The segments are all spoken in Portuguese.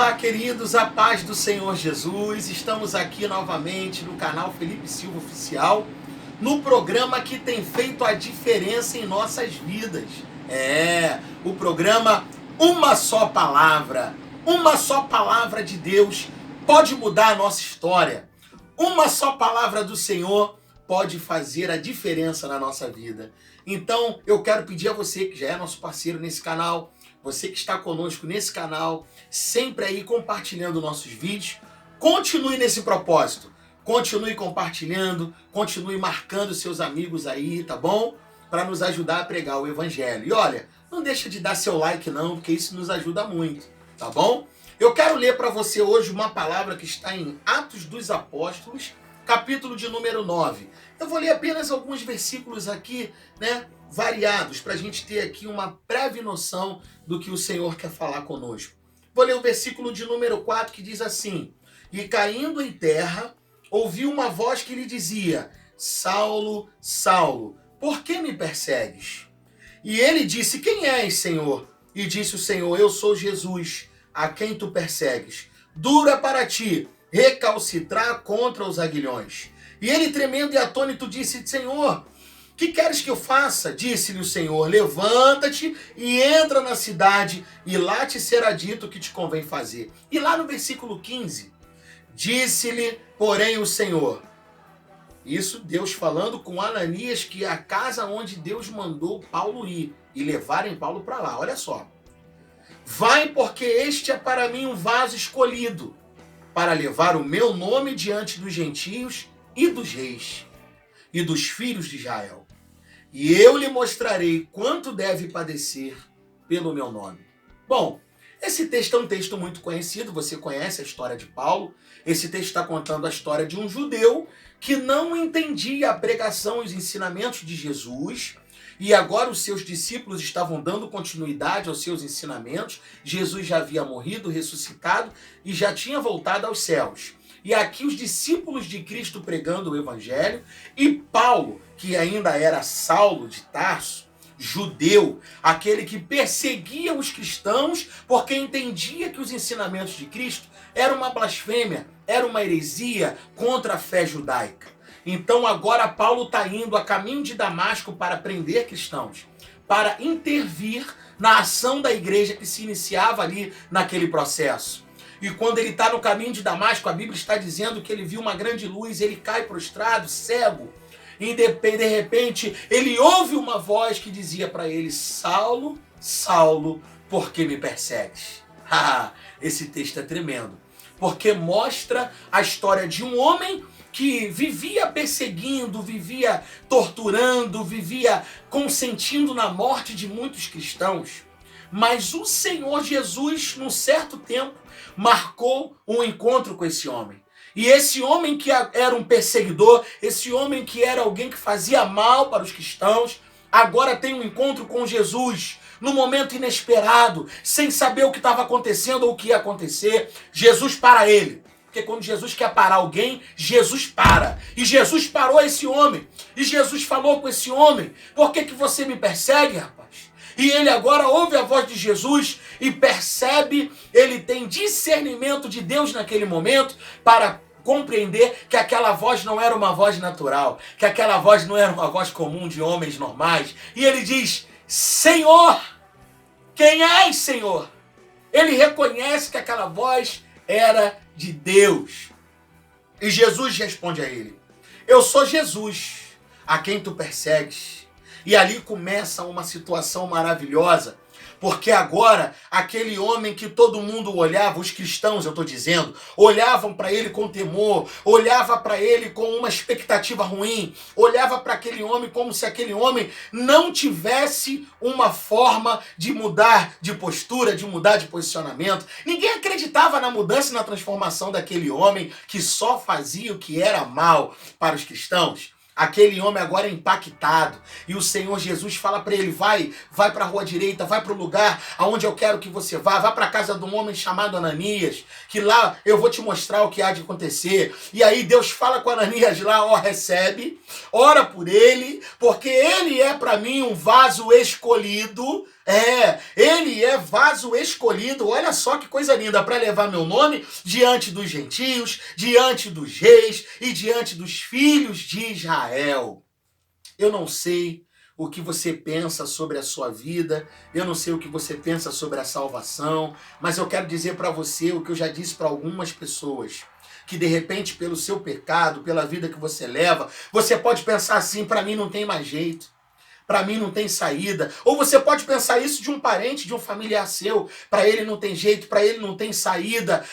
Olá, queridos, a paz do Senhor Jesus. Estamos aqui novamente no canal Felipe Silva Oficial, no programa que tem feito a diferença em nossas vidas. O programa Uma Só Palavra. Uma só palavra de Deus pode mudar a nossa história. Uma só palavra do Senhor pode fazer a diferença na nossa vida. Então, eu quero pedir a você que já é nosso parceiro nesse canal, você que está conosco nesse canal, sempre aí compartilhando nossos vídeos, continue nesse propósito. Continue compartilhando, continue marcando seus amigos aí, tá bom? Para nos ajudar a pregar o Evangelho. E olha, não deixa de dar seu like não, porque isso nos ajuda muito, tá bom? Eu quero ler para você hoje uma palavra que está em Atos dos Apóstolos, capítulo de número 9. Eu vou ler apenas alguns versículos aqui, variados, para a gente ter aqui uma breve noção do que o Senhor quer falar conosco. Vou ler o versículo de número 4, que diz assim: E caindo em terra, ouviu uma voz que lhe dizia: Saulo, Saulo, por que me persegues? E ele disse: Quem és, Senhor? E disse o Senhor: Eu sou Jesus, a quem tu persegues. Dura para ti recalcitrar contra os aguilhões. E ele, tremendo e atônito, disse: Senhor, que queres que eu faça? Disse-lhe o Senhor: Levanta-te e entra na cidade, e lá te será dito o que te convém fazer. E lá no versículo 15, disse-lhe, porém, o Senhor, isso Deus falando com Ananias, que é a casa onde Deus mandou Paulo ir, e levarem Paulo para lá. Olha só. Vai, porque este é para mim um vaso escolhido, para levar o meu nome diante dos gentios e dos reis, e dos filhos de Israel. E eu lhe mostrarei quanto deve padecer pelo meu nome. Bom, esse texto é um texto muito conhecido, você conhece a história de Paulo. Esse texto está contando a história de um judeu que não entendia a pregação e os ensinamentos de Jesus, e agora os seus discípulos estavam dando continuidade aos seus ensinamentos. Jesus já havia morrido, ressuscitado e já tinha voltado aos céus. E aqui os discípulos de Cristo pregando o Evangelho, e Paulo, que ainda era Saulo de Tarso, judeu, aquele que perseguia os cristãos porque entendia que os ensinamentos de Cristo eram uma blasfêmia, era uma heresia contra a fé judaica. Então agora Paulo está indo a caminho de Damasco para prender cristãos, para intervir na ação da igreja que se iniciava ali naquele processo. E quando ele está no caminho de Damasco, a Bíblia está dizendo que ele viu uma grande luz, ele cai prostrado, cego. E de repente ele ouve uma voz que dizia para ele: Saulo, Saulo, por que me persegues? Esse texto é tremendo, porque mostra a história de um homem que vivia perseguindo, vivia torturando, vivia consentindo na morte de muitos cristãos. Mas o Senhor Jesus, num certo tempo, marcou um encontro com esse homem. E esse homem que era um perseguidor, esse homem que era alguém que fazia mal para os cristãos, agora tem um encontro com Jesus, num momento inesperado, sem saber o que estava acontecendo ou o que ia acontecer. Jesus para ele. Porque quando Jesus quer parar alguém, Jesus para. E Jesus parou esse homem. E Jesus falou com esse homem: Por que você me persegue, rapaz? E ele agora ouve a voz de Jesus e percebe, ele tem discernimento de Deus naquele momento para compreender que aquela voz não era uma voz natural, que aquela voz não era uma voz comum de homens normais. E ele diz: Senhor, quem és, Senhor? Ele reconhece que aquela voz era de Deus. E Jesus responde a ele: Eu sou Jesus, a quem tu persegues. E ali começa uma situação maravilhosa, porque agora aquele homem que todo mundo olhava, os cristãos eu estou dizendo, olhavam para ele com temor, olhava para ele com uma expectativa ruim, olhava para aquele homem como se aquele homem não tivesse uma forma de mudar de postura, de mudar de posicionamento. Ninguém acreditava na mudança e na transformação daquele homem que só fazia o que era mal para os cristãos. Aquele homem agora é impactado. E o Senhor Jesus fala para ele: vai para a rua direita, vai para o lugar aonde eu quero que você vá. Vá para a casa de um homem chamado Ananias, que lá eu vou te mostrar o que há de acontecer. E aí Deus fala com Ananias lá: recebe, ora por ele, porque ele é para mim um vaso escolhido. Ele é vaso escolhido, olha só que coisa linda, para levar meu nome diante dos gentios, diante dos reis e diante dos filhos de Israel. Eu não sei o que você pensa sobre a sua vida, eu não sei o que você pensa sobre a salvação, mas eu quero dizer para você o que eu já disse para algumas pessoas, que de repente pelo seu pecado, pela vida que você leva, você pode pensar assim, para mim não tem mais jeito. Para mim não tem saída. Ou você pode pensar isso de um parente, de um familiar seu. Para ele não tem jeito, para ele não tem saída.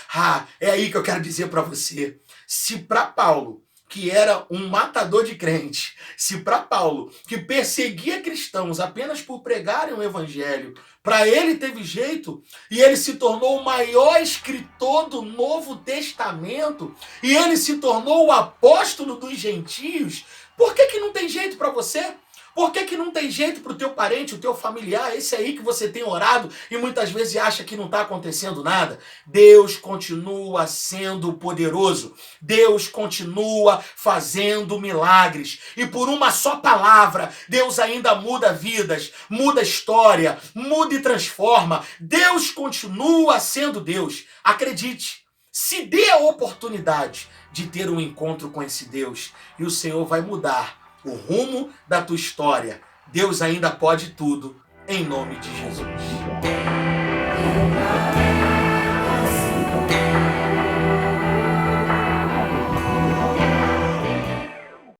É aí que eu quero dizer para você. Se para Paulo, que era um matador de crente, se para Paulo, que perseguia cristãos apenas por pregarem o evangelho, para ele teve jeito, e ele se tornou o maior escritor do Novo Testamento, e ele se tornou o apóstolo dos gentios, por que não tem jeito para você? Por que não tem jeito para o teu parente, o teu familiar, esse aí que você tem orado e muitas vezes acha que não está acontecendo nada? Deus continua sendo poderoso. Deus continua fazendo milagres. E por uma só palavra, Deus ainda muda vidas, muda história, muda e transforma. Deus continua sendo Deus. Acredite, se dê a oportunidade de ter um encontro com esse Deus e o Senhor vai mudar o rumo da tua história. Deus ainda pode tudo, em nome de Jesus.